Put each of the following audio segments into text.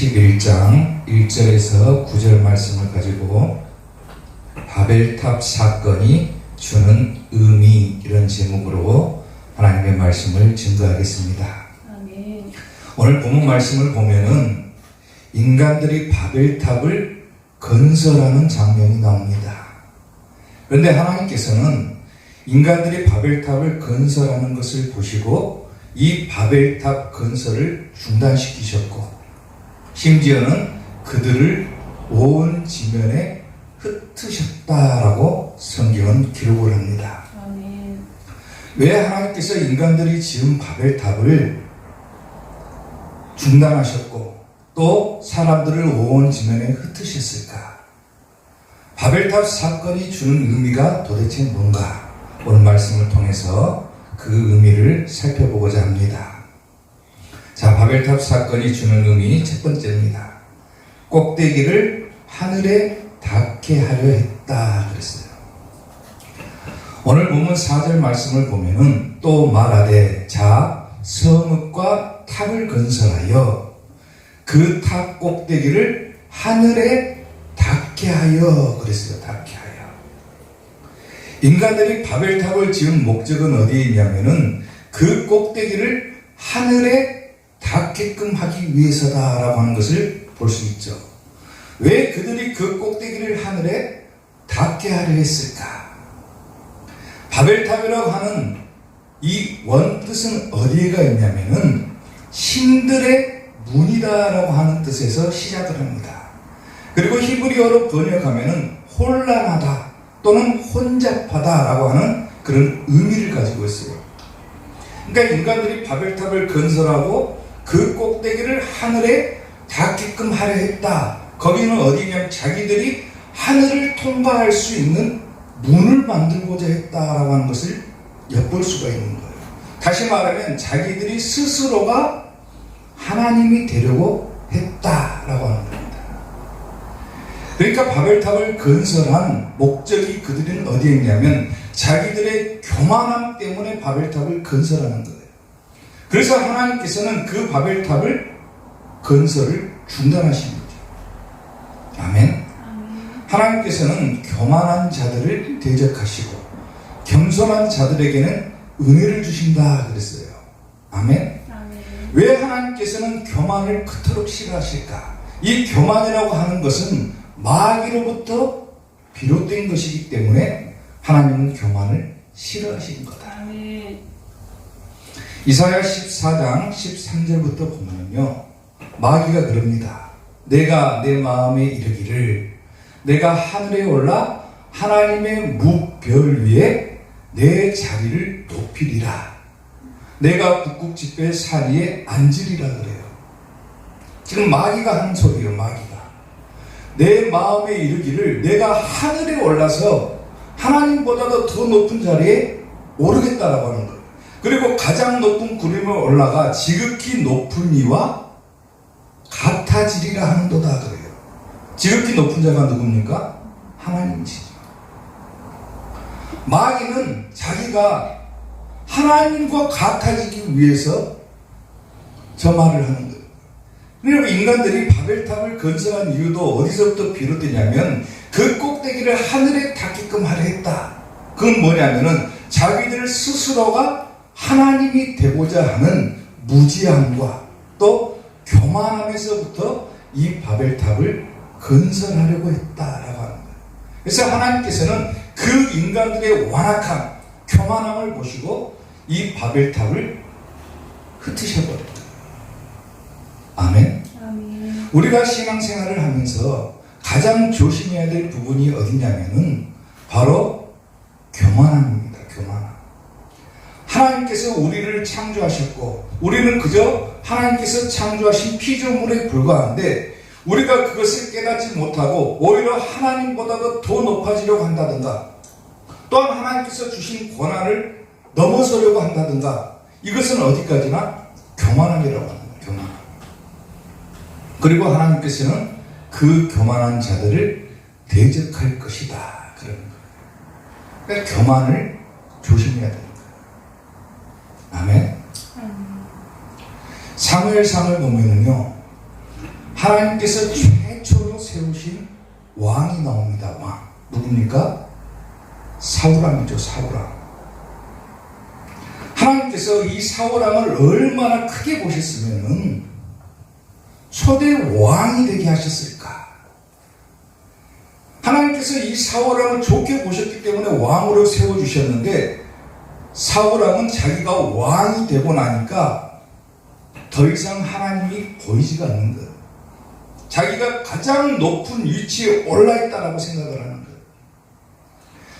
11장 1절에서 9절 말씀을 가지고 바벨탑 사건이 주는 의미, 이런 제목으로 하나님의 말씀을 증거하겠습니다. 아멘. 오늘 본문 말씀을 보면은 인간들이 바벨탑을 건설하는 장면이 나옵니다. 그런데 하나님께서는 인간들이 바벨탑을 건설하는 것을 보시고 이 바벨탑 건설을 중단시키셨고, 심지어는 그들을 온 지면에 흩으셨다라고 성경은 기록을 합니다. 아멘. 왜 하나님께서 인간들이 지은 바벨탑을 중단하셨고 또 사람들을 온 지면에 흩으셨을까? 바벨탑 사건이 주는 의미가 도대체 뭔가? 오늘 말씀을 통해서 그 의미를 살펴보고자 합니다. 자, 바벨탑 사건이 주는 의미 첫 번째입니다. 꼭대기를 하늘에 닿게 하려 했다 그랬어요. 오늘 본문 4절 말씀을 보면은 또 말하되 자 성읍과 탑을 건설하여 그 탑 꼭대기를 하늘에 닿게 하여 그랬어요. 닿게 하여. 인간들이 바벨탑을 지은 목적은 어디에 있냐면은 그 꼭대기를 하늘에 닿게끔 하기 위해서다라고 하는 것을 볼 수 있죠. 왜 그들이 그 꼭대기를 하늘에 닿게 하려 했을까? 바벨탑이라고 하는 이 원뜻은 어디에가 있냐면은 신들의 문이다라고 하는 뜻에서 시작을 합니다. 그리고 히브리어로 번역하면은 혼란하다 또는 혼잡하다라고 하는 그런 의미를 가지고 있어요. 그러니까 인간들이 바벨탑을 건설하고 그 꼭대기를 하늘에 닿게끔 하려 했다. 거기는 어디냐면 자기들이 하늘을 통과할 수 있는 문을 만들고자 했다라고 하는 것을 엿볼 수가 있는 거예요. 다시 말하면 자기들이 스스로가 하나님이 되려고 했다라고 하는 겁니다. 그러니까 바벨탑을 건설한 목적이 그들은 어디에 있냐면 자기들의 교만함 때문에 바벨탑을 건설하는 거예요. 그래서 하나님께서는 그 바벨탑을 건설을 중단하신 거죠. 아멘. 하나님께서는 교만한 자들을 대적하시고 겸손한 자들에게는 은혜를 주신다 그랬어요. 아멘. 왜 하나님께서는 교만을 그토록 싫어하실까? 이 교만이라고 하는 것은 마귀로부터 비롯된 것이기 때문에 하나님은 교만을 싫어하시는 거다. 아멘. 이사야 14장 13절부터 보면요, 마귀가 그럽니다. 내가 내 마음에 이르기를 내가 하늘에 올라 하나님의 무별 위에 내 자리를 높이리라. 내가 북극 지폐 사리에 앉으리라 그래요. 지금 마귀가 하는 소리예요. 마귀가 내 마음에 이르기를 내가 하늘에 올라서 하나님보다도 더 높은 자리에 오르겠다라고 하는 거예요. 그리고 가장 높은 구름에 올라가 지극히 높은 이와 같아지리라 하는도다 그래요. 지극히 높은 자가 누굽니까? 하나님이시죠. 마귀는 자기가 하나님과 같아지기 위해서 저 말을 하는 거예요. 그리고 인간들이 바벨탑을 건설한 이유도 어디서부터 비롯되냐면 그 꼭대기를 하늘에 닿게끔 하려 했다. 그건 뭐냐면은 자기들 스스로가 하나님이 되고자 하는 무지함과 또 교만함에서부터 이 바벨탑을 건설하려고 했다라고 하는 거예요. 그래서 하나님께서는 그 인간들의 완악함, 교만함을 보시고 이 바벨탑을 흩으셔버렸다. 아멘. 아멘. 우리가 신앙생활을 하면서 가장 조심해야 될 부분이 어디냐면은 바로 교만함입니다. 교만함. 하나님께서 우리를 창조하셨고 우리는 그저 하나님께서 창조하신 피조물에 불과한데 우리가 그것을 깨닫지 못하고 오히려 하나님보다도 더 높아지려고 한다든가 또한 하나님께서 주신 권한을 넘어서려고 한다든가 이것은 어디까지나 교만함이라고 합니다. 교만함. 그리고 하나님께서는 그 교만한 자들을 대적할 것이다. 그러는 거예요. 그러니까 교만을 조심해야 됩니다. 아멘. 사무엘상을 보면은요, 하나님께서 최초로 세우신 왕이 나옵니다. 왕. 누굽니까? 사울왕이죠. 사울왕. 하나님께서 이 사울왕을 얼마나 크게 보셨으면 초대 왕이 되게 하셨을까? 하나님께서 이 사울왕을 좋게 보셨기 때문에 왕으로 세워주셨는데, 사울왕은 자기가 왕이 되고 나니까 더 이상 하나님이 보이지가 않는 거예요. 자기가 가장 높은 위치에 올라있다라고 생각을 하는 거예요.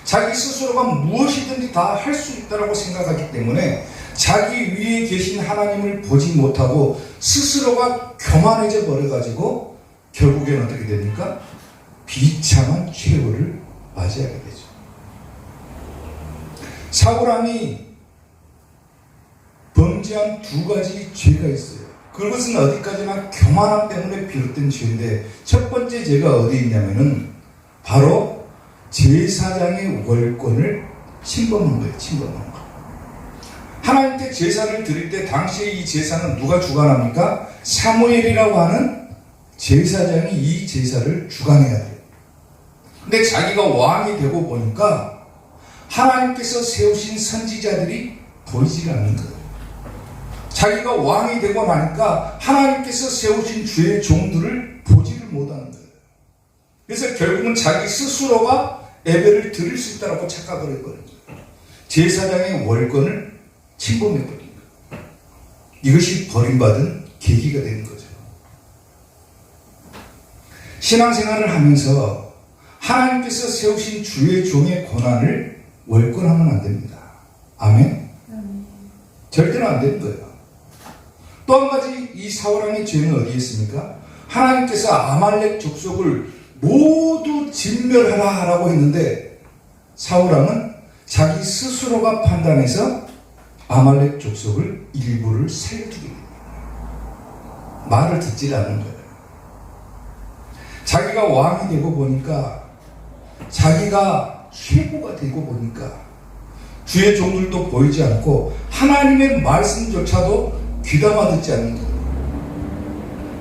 자기 스스로가 무엇이든지 다 할 수 있다라고 생각하기 때문에 자기 위에 계신 하나님을 보지 못하고 스스로가 교만해져 버려가지고 결국엔 어떻게 됩니까? 비참한 최후를 맞이하게 되죠. 사울왕이 범죄한 두 가지 죄가 있어요. 그것은 어디까지나 교만함 때문에 비롯된 죄인데, 첫 번째 죄가 어디 있냐면은 바로 제사장의 월권을 침범한 거예요. 침범한 거. 하나님께 제사를 드릴 때 당시에 이 제사는 누가 주관합니까? 사무엘이라고 하는 제사장이 이 제사를 주관해야 돼요. 근데 자기가 왕이 되고 보니까 하나님께서 세우신 선지자들이 보이지가 않는 거예요. 자기가 왕이 되고 나니까 하나님께서 세우신 주의 종들을 보지를 못하는 거예요. 그래서 결국은 자기 스스로가 예배를 드릴 수 있다고 착각을 해버린 거예요. 제사장의 월권을 침범해버린 거예요. 이것이 버림받은 계기가 되는 거죠. 신앙생활을 하면서 하나님께서 세우신 주의 종의 권한을 월권하면 안 됩니다. 아멘? 절대로 안 되는 거예요. 또 한 가지 이 사울왕의 죄는 어디에 있습니까? 하나님께서 아말렉 족속을 모두 진멸하라라고 했는데 사울왕은 자기 스스로가 판단해서 아말렉 족속을 일부를 살려두게 됩니다. 말을 듣지 않는 거예요. 자기가 왕이 되고 보니까, 자기가 최고가 되고 보니까 주의 종들도 보이지 않고 하나님의 말씀조차도 귀담아 듣지 않는 거예요.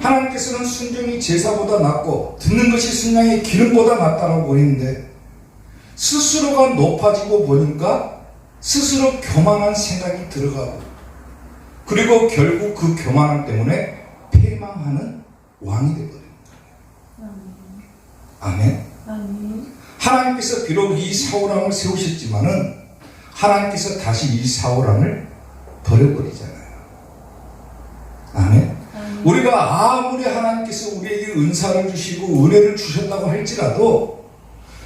하나님께서는 순종이 제사보다 낫고 듣는 것이 순양의 기름보다 낫다고 보이는데, 스스로가 높아지고 보니까 스스로 교만한 생각이 들어가고, 그리고 결국 그 교만함 때문에 패망하는 왕이 되어버립니다. 아멘. 하나님께서 비록 이 사울왕을 세우셨지만은 하나님께서 다시 이 사울왕을 버려버리잖아요. 아멘. 우리가 아무리 하나님께서 우리에게 은사를 주시고 은혜를 주셨다고 할지라도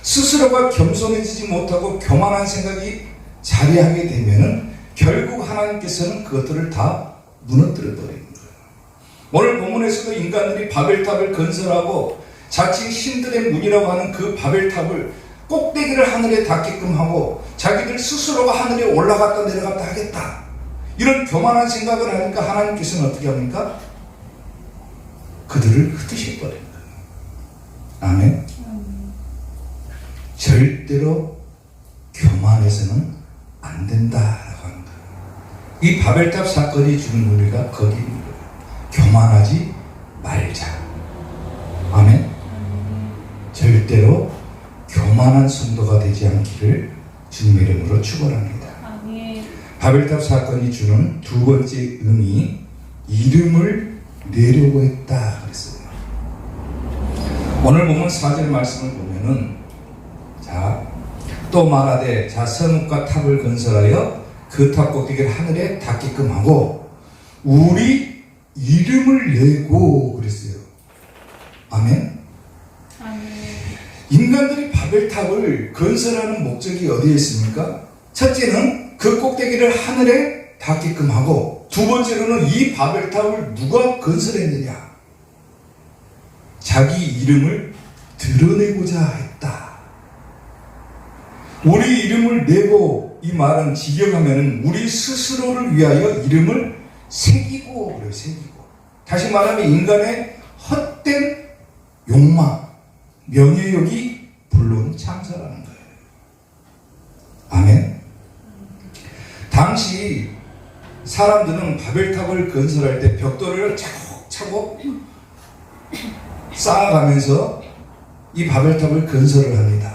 스스로가 겸손해지지 못하고 교만한 생각이 자리하게 되면은 결국 하나님께서는 그것들을 다 무너뜨려 버리는 거예요. 오늘 본문에서도 인간들이 바벨탑을 건설하고 자칭 신들의 문이라고 하는 그 바벨탑을 꼭대기를 하늘에 닿게끔 하고 자기들 스스로가 하늘에 올라갔다 내려갔다 하겠다, 이런 교만한 생각을 하니까 하나님께서는 어떻게 합니까? 그들을 흩으셔버린 거예요. 아멘. 절대로 교만해서는 안 된다라고 하는 거예요. 이 바벨탑 사건이 주는 의미가 거기 있는 거예요. 교만하지 말자. 아멘. 절대로 교만한 성도가 되지 않기를 주님의 이름으로 축원합니다. 바벨탑 사건이 주는 두 번째 의미, 이름을 내려고 했다 그랬어요. 오늘 보면 4절 말씀을 보면은, 자, 또 말하되 자 성읍과 탑을 건설하여 그 탑 꼭대기를 하늘에 닿게끔 하고 우리 이름을 내고 그랬어요. 아멘. 인간들이 바벨탑을 건설하는 목적이 어디에 있습니까? 첫째는 그 꼭대기를 하늘에 닿게끔 하고, 두 번째로는 이 바벨탑을 누가 건설했느냐? 자기 이름을 드러내고자 했다. 우리 이름을 내고, 이 말은 직역하면 우리 스스로를 위하여 이름을 새기고 그래요. 새기고. 다시 말하면 인간의 헛된 욕망, 명예욕이 불러온 창설하는 거예요. 아멘. 당시 사람들은 바벨탑을 건설할 때 벽돌을 차곡차곡 쌓아가면서 이 바벨탑을 건설을 합니다.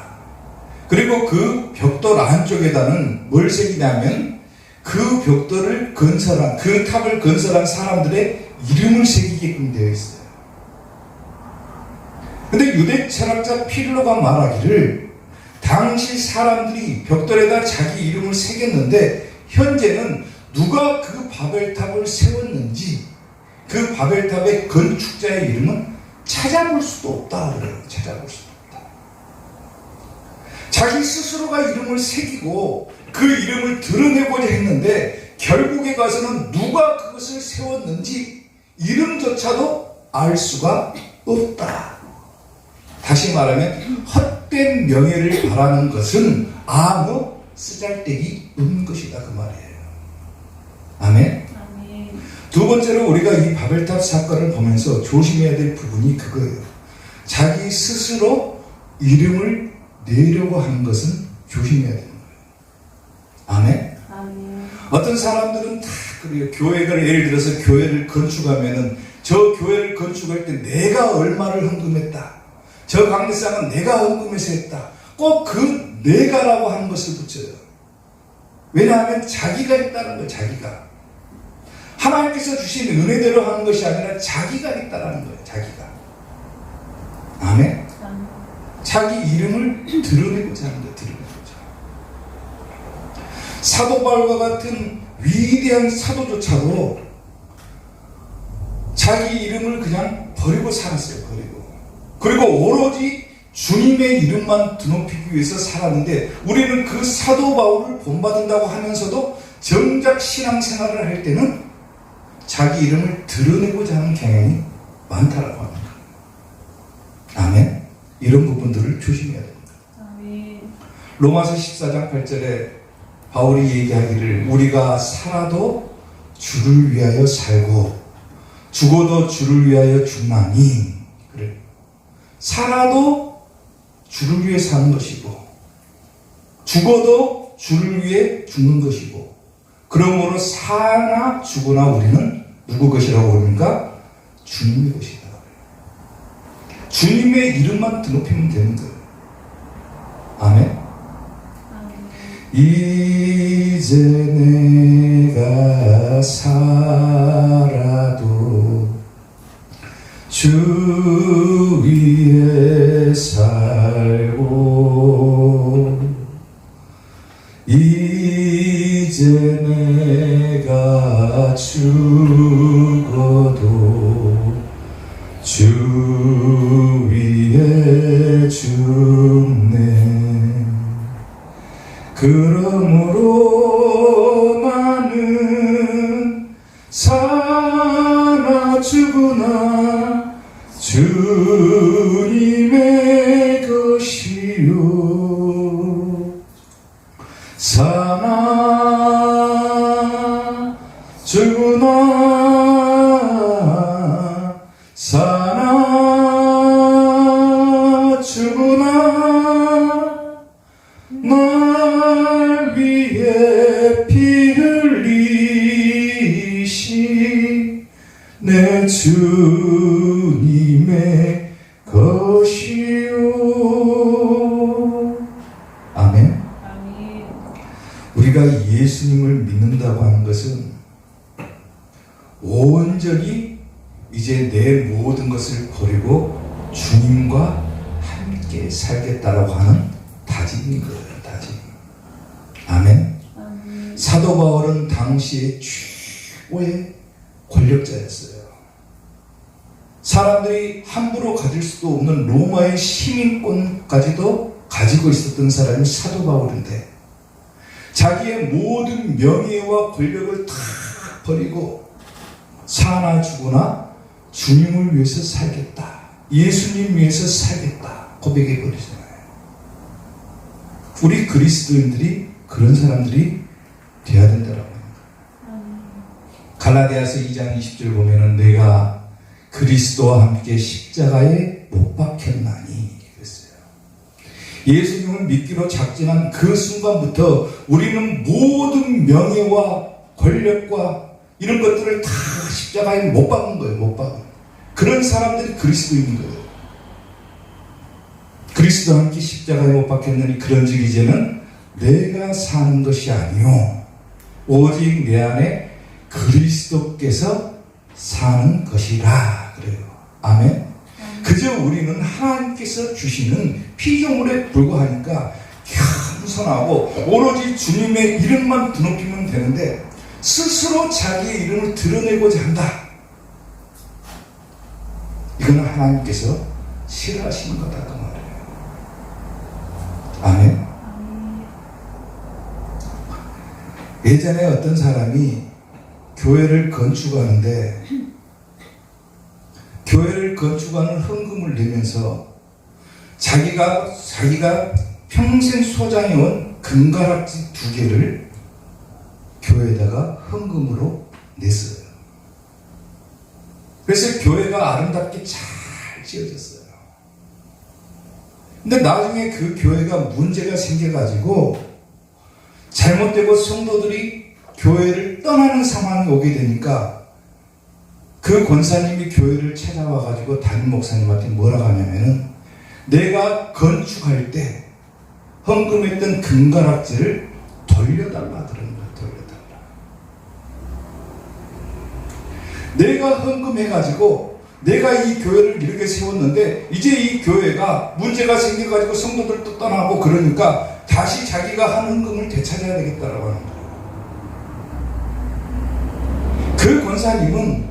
그리고 그 벽돌 안쪽에다는 뭘 새기냐면 그 벽돌을 건설한, 그 탑을 건설한 사람들의 이름을 새기게끔 되어 있어요. 근데 유대 철학자 필로가 말하기를 당시 사람들이 벽돌에다 자기 이름을 새겼는데 현재는 누가 그 바벨탑을 세웠는지 그 바벨탑의 건축자의 이름은 찾아볼 수도 없다 그래요. 찾아볼 수도 없다. 자기 스스로가 이름을 새기고 그 이름을 드러내고자 했는데 결국에 가서는 누가 그것을 세웠는지 이름조차도 알 수가 없다. 다시 말하면 헛된 명예를 바라는 것은 아무 쓰잘데기 없는 것이다 그 말이에요. 아멘. 아멘. 두 번째로 우리가 이 바벨탑 사건을 보면서 조심해야 될 부분이 그거예요. 자기 스스로 이름을 내려고 하는 것은 조심해야 되는 거예요. 아멘. 아멘. 어떤 사람들은 다 그래요. 교회를 예를 들어서 교회를 건축하면은 저 교회를 건축할 때 내가 얼마를 헌금했다. 저 강대상은 내가 헌금해서 했다. 꼭 그 내가라고 하는 것을 붙여요. 왜냐하면 자기가 했다는 거예요. 자기가. 하나님께서 주신 은혜대로 하는 것이 아니라 자기가 했다는 거예요. 자기가. 아멘. 아멘. 자기 이름을 드러내고자 하는 거예요. 드러내고자. 사도 바울과 같은 위대한 사도조차도 자기 이름을 그냥 버리고 살았어요. 그리고 오로지 주님의 이름만 드높이기 위해서 살았는데 우리는 그 사도 바울을 본받는다고 하면서도 정작 신앙생활을 할 때는 자기 이름을 드러내고자 하는 경향이 많다라고 합니다. 아멘. 이런 부분들을 조심해야 됩니다. 아멘. 로마서 14장 8절에 바울이 얘기하기를 우리가 살아도 주를 위하여 살고 죽어도 주를 위하여 죽나니 그래. 살아도 주를 위해 사는 것이고 죽어도 주를 위해 죽는 것이고 그러므로 사나 죽으나 우리는 누구 것이라고 합니까? 주님의 것이다. 주님의 이름만 드높이면 되는 거예요. 아멘. 이제 내가 살아도 주 위에 살고 이제 내가 죽어도 주 위에 죽네. 그러므로 나는 사나 죽으나 주님의 것이요 사나 죽으나 사나 죽으나 날 위해 피 흘리시 내 주님의 것이요. 아멘. 아멘. 우리가 예수님을 믿는다고 하는 것은 온전히 이제 내 모든 것을 버리고 주님과 함께 살겠다라고 하는 다짐인 거예요. 다짐. 아멘. 아멘. 사도 바울은 당시의 최고의 권력자였어요. 사람들이 함부로 가질 수도 없는 로마의 시민권까지도 가지고 있었던 사람이 사도 바울인데 자기의 모든 명예와 권력을 다 버리고 사나 죽으나 주님을 위해서 살겠다. 예수님 위해서 살겠다. 고백해 버리잖아요. 우리 그리스도인들이 그런 사람들이 되어야 된다고 합니다. 갈라디아서 2장 20절 보면은 내가 그리스도와 함께 십자가에 못 박혔나니 그랬어요. 예수님을 믿기로 작정한 그 순간부터 우리는 모든 명예와 권력과 이런 것들을 다 십자가에 못 박은 거예요. 못 박은. 그런 사람들이 그리스도인 거예요. 그리스도와 함께 십자가에 못 박혔느니 그런즉 이제는 내가 사는 것이 아니요 오직 내 안에 그리스도께서 사는 것이라 그래요. 아멘. 그저 우리는 하나님께서 주시는 피조물에 불과하니까 겸손하고 오로지 주님의 이름만 드높이면 되는데 스스로 자기의 이름을 드러내고자 한다. 이거는 하나님께서 싫어하시는 거다 그 말이에요. 아멘. 예전에 어떤 사람이 교회를 건축하는데 교회를 건축하는 헌금을 내면서 자기가 평생 소장해온 금가락지 2개를 교회에다가 헌금으로 냈어요. 그래서 교회가 아름답게 잘 지어졌어요. 근데 나중에 그 교회가 문제가 생겨가지고 잘못되고 성도들이 교회를 떠나는 상황이 오게 되니까 그 권사님이 교회를 찾아와가지고 담임 목사님한테 뭐라고 하냐면은 내가 건축할 때 헌금했던 금가락지를 돌려달라 그러는 거야. 돌려달라. 내가 헌금해가지고 내가 이 교회를 이렇게 세웠는데 이제 이 교회가 문제가 생겨가지고 성도들도 떠나고 그러니까 다시 자기가 한 헌금을 되찾아야 되겠다라고 하는 거예요. 그 권사님은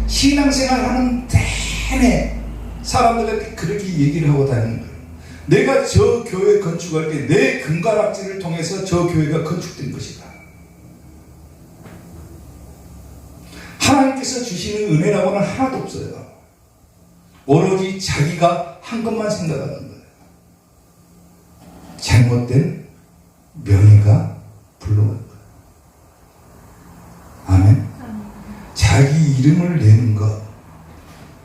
신앙생활 하는 내내 사람들한테 그렇게 얘기를 하고 다니는 거예요. 내가 저 교회 건축할 때 내 금가락지를 통해서 저 교회가 건축된 것이다. 하나님께서 주시는 은혜라고는 하나도 없어요. 오로지 자기가 한 것만 생각하는 거예요. 잘못된 명예가 불러온 거예요. 아멘. 자기 이름을 내는 것,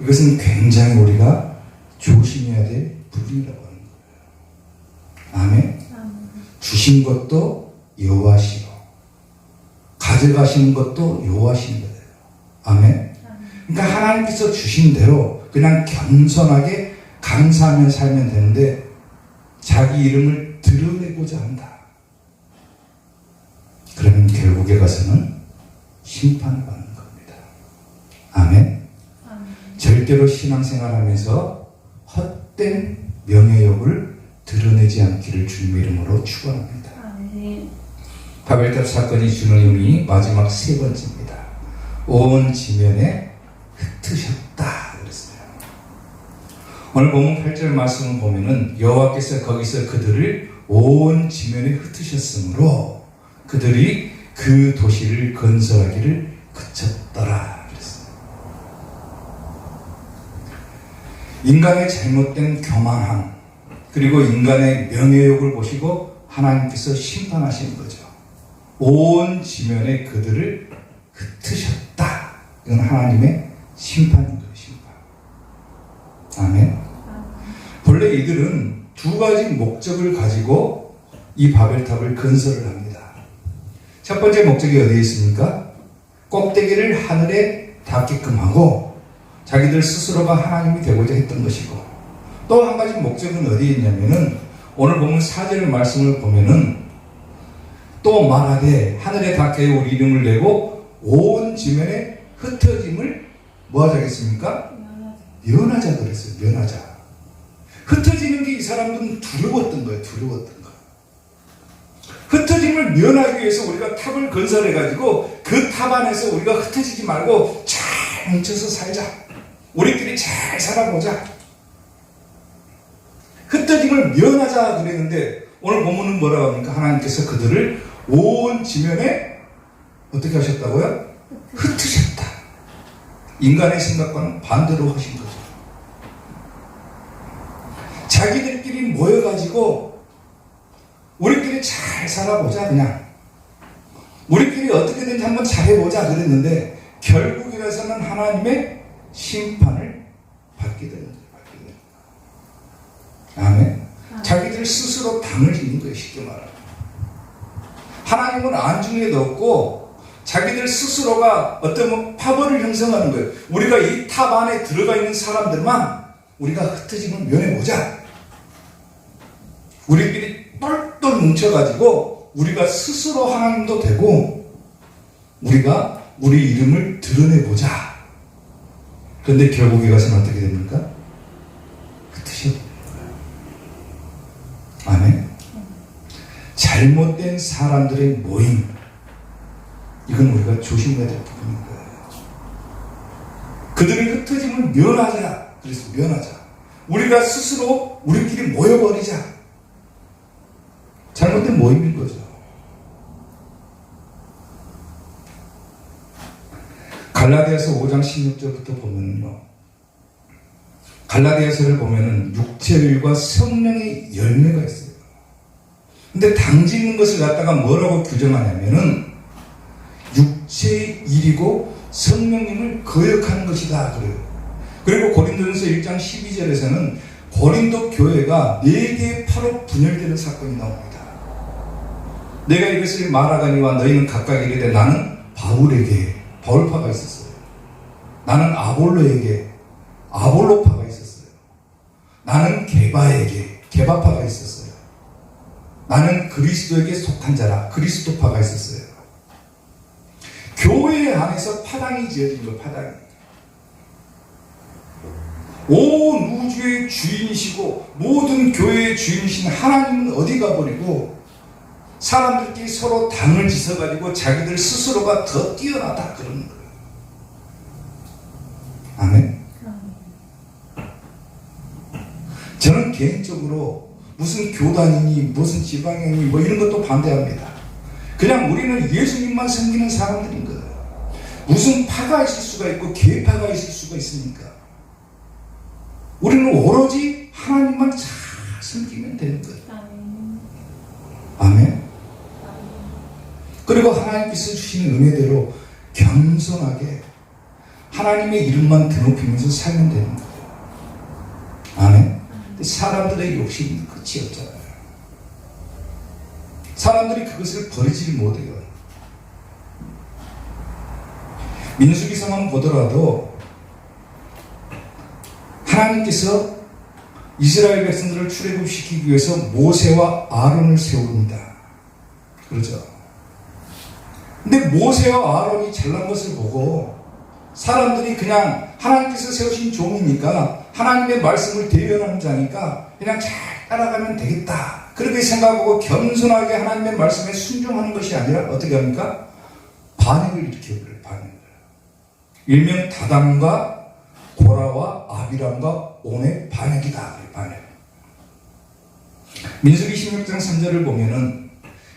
이것은 굉장히 우리가 조심해야 될 부분이라고 하는 거예요. 아멘. 주신 것도 여호와시요 가져가시는 것도 여호와시는 거예요. 아멘. 그러니까 하나님께서 주신 대로 그냥 겸손하게 감사하며 살면 되는데 자기 이름을 드러내고자 한다. 그러면 결국에 가서는 심판을 받는 겁니다. 아멘. 절대로 신앙생활하면서 헛된 명예욕을 드러내지 않기를 주님의 이름으로 축원합니다. 바벨탑 사건이 주는 의미 마지막 3번째입니다. 온 지면에 흩으셨다 그랬어요. 오늘 본문 8절 말씀을 보면은 여호와께서 거기서 그들을 온 지면에 흩으셨으므로 그들이 그 도시를 건설하기를 그쳤더라 그랬어요. 인간의 잘못된 교만함 그리고 인간의 명예욕을 보시고 하나님께서 심판하시는 거죠. 온 지면에 그들을 흩으셨다. 이건 하나님의 심판인 거예요. 심판. 아멘. 본래 이들은 2가지 목적을 가지고 이 바벨탑을 건설을 합니다. 첫 번째 목적이 어디에 있습니까? 꼭대기를 하늘에 닿게끔 하고 자기들 스스로가 하나님이 되고자 했던 것이고 또 한 가지 목적은 어디에 있냐면은 오늘 보면 4절 말씀을 보면은 또 말하되 하늘에 닿게 우리 이름을 내고 온 지면에 흩어짐을 뭐 하자겠습니까? 면하자 그랬어요. 면하자. 흩어지는 게 이 사람들은 두려웠던 거예요. 두려웠던 거. 흩어짐을 면하기 위해서 우리가 탑을 건설해가지고 그 탑 안에서 우리가 흩어지지 말고 잘 뭉쳐서 살자. 우리끼리 잘 살아보자. 흩어짐을 면하자 그랬는데 오늘 본문은 뭐라고 합니까? 하나님께서 그들을 온 지면에 어떻게 하셨다고요? 흩으셨다. 인간의 생각과는 반대로 하신 거죠. 자기들끼리 모여가지고 우리끼리 잘 살아보자 그냥. 우리끼리 어떻게든지 한번 잘해보자 그랬는데 결국에서는 하나님의 심판을 받게 되는 거예요. 아멘. 자기들 스스로 당을 짓는 거예요. 쉽게 말하면. 하나님은 안중에도 없고 자기들 스스로가 어떤 파벌을 형성하는 거예요. 우리가 이 탑 안에 들어가 있는 사람들만 우리가 흩어짐을 면해보자. 우리끼리 똘똘 뭉쳐가지고 우리가 스스로 하나님도 되고 우리가 우리 이름을 드러내보자. 그런데 결국에 가서는 어떻게 됩니까? 흩으셔. 아멘. 잘못된 사람들의 모임, 이건 우리가 조심해야 될 부분인 거예요. 그들의 흩어짐을 면하자. 그래서 면하자. 우리가 스스로 우리끼리 모여버리자. 잘못된 모임인 거죠. 갈라디아서 5장 16절부터 보면요. 갈라디아서를 보면은 육체일과 성령의 열매가 있어요. 근데 당짓는 것을 갖다가 뭐라고 규정하냐면은 육체의 일이고 성령님을 거역하는 것이다 그래요. 그리고 고린도전서 1장 12절에서는 고린도 교회가 4개의 파로 분열되는 사건이 나옵니다. 내가 이것을 말하거니와 너희는 각각 이르되 나는 바울에게 바울파가 있었어요. 나는 아볼로에게 아볼로파가 있었어요. 나는 게바에게 게바파가 있었어요. 나는 그리스도에게 속한 자라 그리스도파가 있었어요. 교회 안에서 파당이 지어진 거, 파당이. 온 우주의 주인이시고 모든 교회의 주인이신 하나님은 어디 가버리고 사람들끼리 서로 당을 지어가지고 자기들 스스로가 더 뛰어나다 그러는 거예요. 아멘. 저는 개인적으로 무슨 교단이니 무슨 지방이니 뭐 이런 것도 반대합니다. 그냥 우리는 예수님만 섬기는 사람들인 거예요. 무슨 파가 있을 수가 있고 계파가 있을 수가 있습니까? 우리는 오로지 하나님만 잘 섬기면 되는 거예요. 아멘. 그리고 하나님께서 주시는 은혜대로 겸손하게 하나님의 이름만 드높이면서 살면 되는 거예요. 아멘. 사람들의 욕심이 끝이 없잖아요. 사람들이 그것을 버리지를 못해요. 민수기서만 보더라도 하나님께서 이스라엘 백성들을 출애굽시키기 위해서 모세와 아론을 세웁니다. 그렇죠? 근데 모세와 아론이 잘난 것을 보고 사람들이 그냥 하나님께서 세우신 종이니까 하나님의 말씀을 대변하는 자니까 그냥 잘 따라가면 되겠다. 그렇게 생각하고 겸손하게 하나님의 말씀에 순종하는 것이 아니라 어떻게 합니까? 반역을 일으켜버려요. 반역을. 일명 다단과 고라와 아비람과 온의 반역이다. 반역. 민수기 16장 3절을 보면은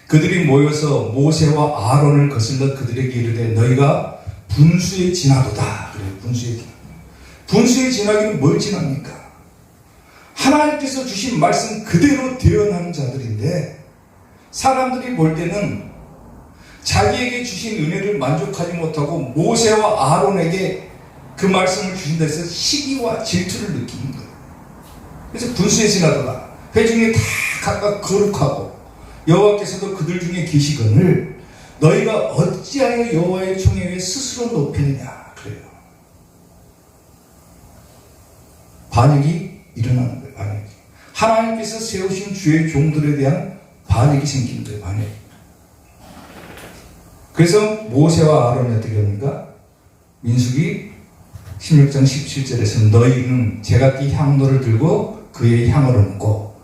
그들이 모여서 모세와 아론을 거슬러 그들에게 이르되 너희가 분수에 지나도다. 그래요. 분수에 지나. 분수에 지나기는 뭘 지납니까? 하나님께서 주신 말씀 그대로 대언하는 자들인데 사람들이 볼 때는 자기에게 주신 은혜를 만족하지 못하고 모세와 아론에게 그 말씀을 주신 데서 시기와 질투를 느끼는 거예요. 그래서 분수에 지나도다. 회중이 다 각각 거룩하고 여호와께서도 그들 중에 계시거늘 너희가 어찌하여 여호와의 총회에 스스로 높이느냐 그래요. 반역이 일어나는 거예요. 반역이. 하나님께서 세우신 주의 종들에 대한 반역이 생기는 거예요. 반역. 그래서 모세와 아론이 어떻게 합니까? 민수기 16장 17절에서 너희는 제각기 향로를 들고 그의 향을 얹고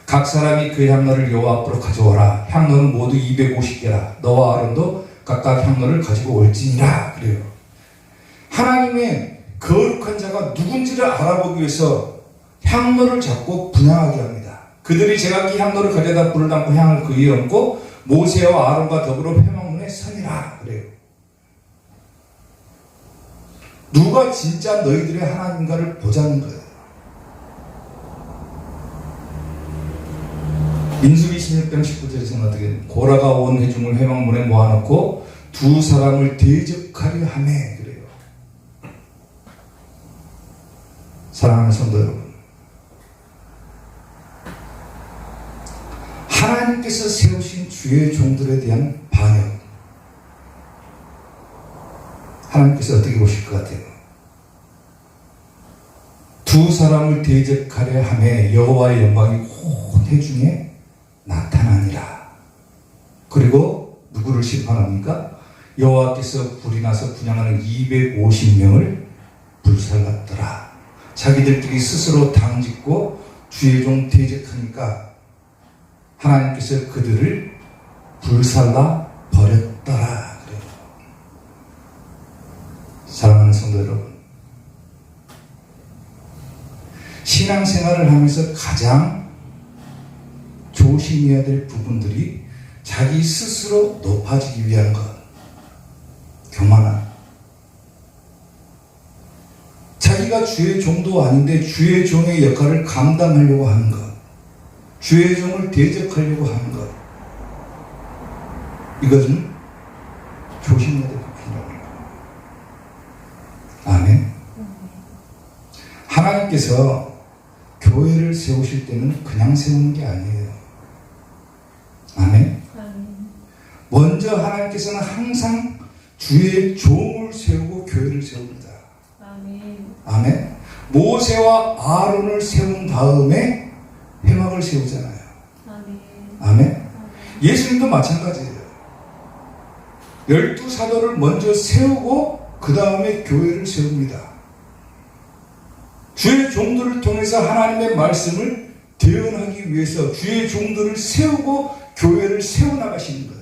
각 사람이 그 향로를 여호와 앞으로 가져오라. 향로는 모두 250개라. 너와 아론도 각각 향로를 가지고 올지니라. 그래요. 하나님의 거룩한 자가 누군지를 알아보기 위해서 향로를 잡고 분향하게 합니다. 그들이 제각기 향로를 가져다 불을 담고 향을 그 위에 얹고 모세와 아론과 더불어 회막문에 서니라. 그래요. 누가 진짜 너희들의 하나님가를 보자는 거예요. 민수기 16장 19절에서는 어떻게 고라가 온 회중을 회막문에 모아놓고 두 사람을 대적하려 하매 그래요. 사랑하는 성도 여러분, 하나님께서 세우신 주의 종들에 대한 반역, 하나님께서 어떻게 보실 것 같아요? 두 사람을 대적하려 하매 여호와의 영광이 온 회중에 나타나니라. 그리고 누구를 심판합니까? 여호와께서 불이 나서 분향하는 250명을 불살랐더라. 자기들끼리 스스로 당짓고 주의 종 대적하니까 하나님께서 그들을 불살라 버렸더라. 그래요. 사랑하는 성도 여러분, 신앙생활을 하면서 가장 조심해야 될 부분들이 자기 스스로 높아지기 위한 것, 교만함. 자기가 주의 종도 아닌데 주의 종의 역할을 감당하려고 하는 것, 주의 종을 대적하려고 하는 것, 이것은 조심해야 될 부분입니다. 아멘. 하나님께서 교회를 세우실 때는 그냥 세우는 게 아니에요. 아멘. 먼저 하나님께서는 항상 주의 종을 세우고 교회를 세웁니다. 아멘. 모세와 아론을 세운 다음에 회막을 세우잖아요. 아멘. 예수님도 마찬가지예요. 12사도를 먼저 세우고 그 다음에 교회를 세웁니다. 주의 종들을 통해서 하나님의 말씀을 대언하기 위해서 주의 종들을 세우고 교회를 세워나가시는 거예요.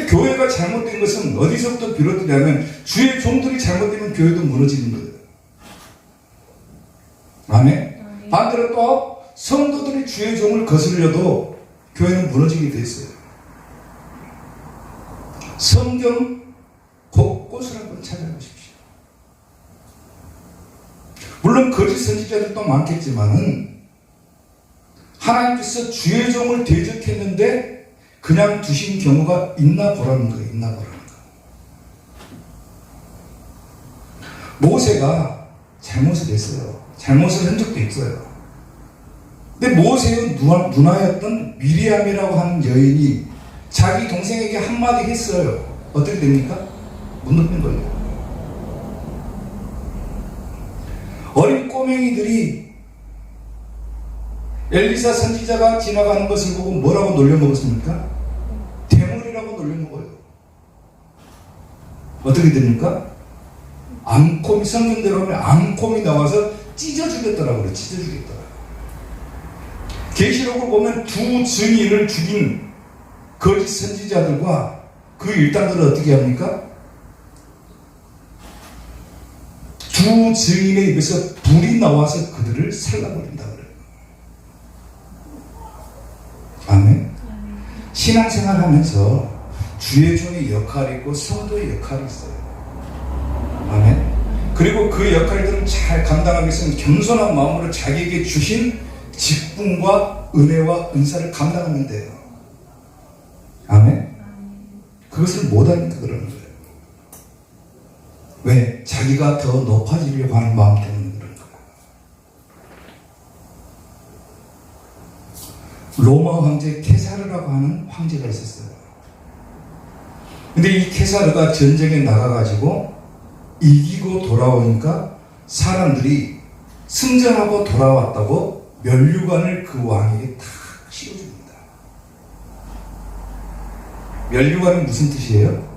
교회가 잘못된 것은 어디서부터 비롯되냐면 주의 종들이 잘못되면 교회도 무너지는 거예요. 아멘. 반대로 또 성도들이 주의 종을 거슬려도 교회는 무너지게 돼 있어요. 성경 곳곳을 한번 찾아보십시오. 물론 거짓 선지자들도 많겠지만은 하나님께서 주의 종을 대적했는데 그냥 두신 경우가 있나 보라는 거예요. 있나 보라는 거예요. 모세가 잘못을 했어요. 잘못을 한 적도 있어요. 근데 모세의 누나였던 미리암이라고 하는 여인이 자기 동생에게 한마디 했어요. 어떻게 됩니까? 못 넘는 거예요. 어린 꼬맹이들이 엘리사 선지자가 지나가는 것을 보고 뭐라고 놀려먹었습니까? 대물이라고 놀려먹어요. 어떻게 됩니까? 암콤이, 성경대로 하면 암콤이 나와서 찢어주겠더라고요. 그래, 찢어주겠더라고요. 계시록을 보면 두 증인을 죽인 거짓 선지자들과 그 일당들은 어떻게 합니까? 두 증인의 입에서 불이 나와서 그들을 살라버린다 그래요. 아멘. 신앙생활 하면서 주의 종의 역할이 있고 성도의 역할이 있어요. 아멘. 그리고 그 역할들을 잘 감당하기 위해서는 겸손한 마음으로 자기에게 주신 직분과 은혜와 은사를 감당하면 돼요. 아멘. 그것을 못하니까 그러는 거예요. 왜? 자기가 더 높아지려고 하는 마음 때문에 그런 거예요. 로마 황제 케사르라고 하는 황제가 있었어요. 근데 이 케사르가 전쟁에 나가가지고 이기고 돌아오니까 사람들이 승전하고 돌아왔다고 면류관을 그 왕에게 탁 씌워줍니다. 면류관이 무슨 뜻이에요?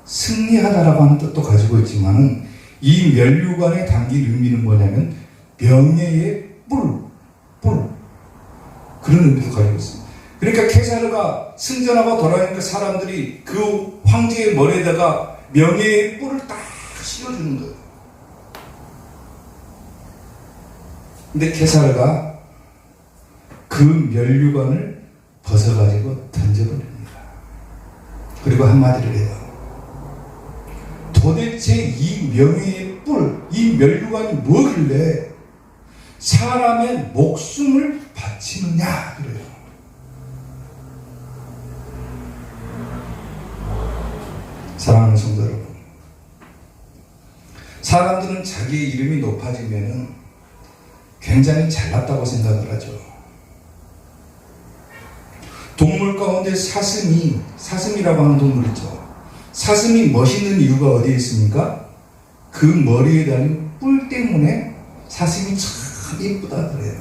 승리하다라고 하는 뜻도 가지고 있지만은 이 면류관에 담긴 의미는 뭐냐면 명예의 뿔 그런 의미도 가지고 있습니다. 그러니까 케사르가 승전하고 돌아오니까 사람들이 그 황제의 머리에다가 명예의 뿔을 딱 씌워주는 거예요. 근데 케사르가 그 면류관을 벗어가지고 던져버립니다. 그리고 한마디를 해요. 도대체 이 명예의 뿔, 이 면류관이 뭐길래 사람의 목숨을 바치느냐 그래요. 사랑하는 성도 여러분, 사람들은 자기의 이름이 높아지면은 굉장히 잘났다고 생각을 하죠. 동물 가운데 사슴이라고 하는 동물 있죠. 사슴이 멋있는 이유가 어디에 있습니까? 그 머리에 달린 뿔 때문에 사슴이 참 예쁘다 그래요.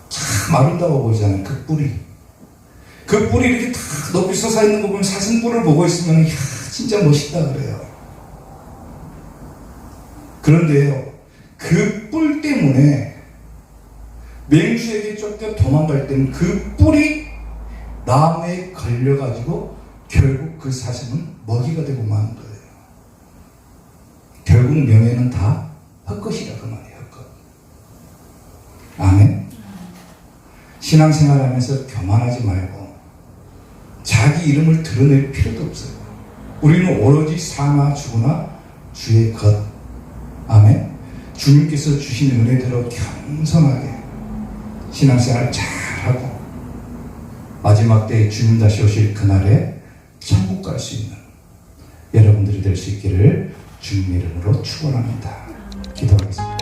참 아름다워 보이잖아요. 그 뿔이. 그 뿔이 이렇게 다 높이 솟아있는 거 보면 사슴 뿔을 보고 있으면 이야, 진짜 멋있다 그래요. 그런데요, 그 뿔 때문에 맹수에게 쫓겨 도망갈 때는 그 뿔이 나무에 걸려가지고 결국 그 사슴은 먹이가 되고 마는 거예요. 결국 명예는 다 헛것이라 그 말이에요. 헛것. 아멘. 신앙생활하면서 교만하지 말고 자기 이름을 드러낼 필요도 없어요. 우리는 오로지 사나 죽으나 주의 것. 아멘. 주님께서 주신 은혜대로 겸손하게 신앙생활 잘하고 마지막 때에 주님 다시 오실 그날에 천국 갈 수 있는 여러분들이 될 수 있기를 주님의 이름으로 축원합니다. 기도하겠습니다.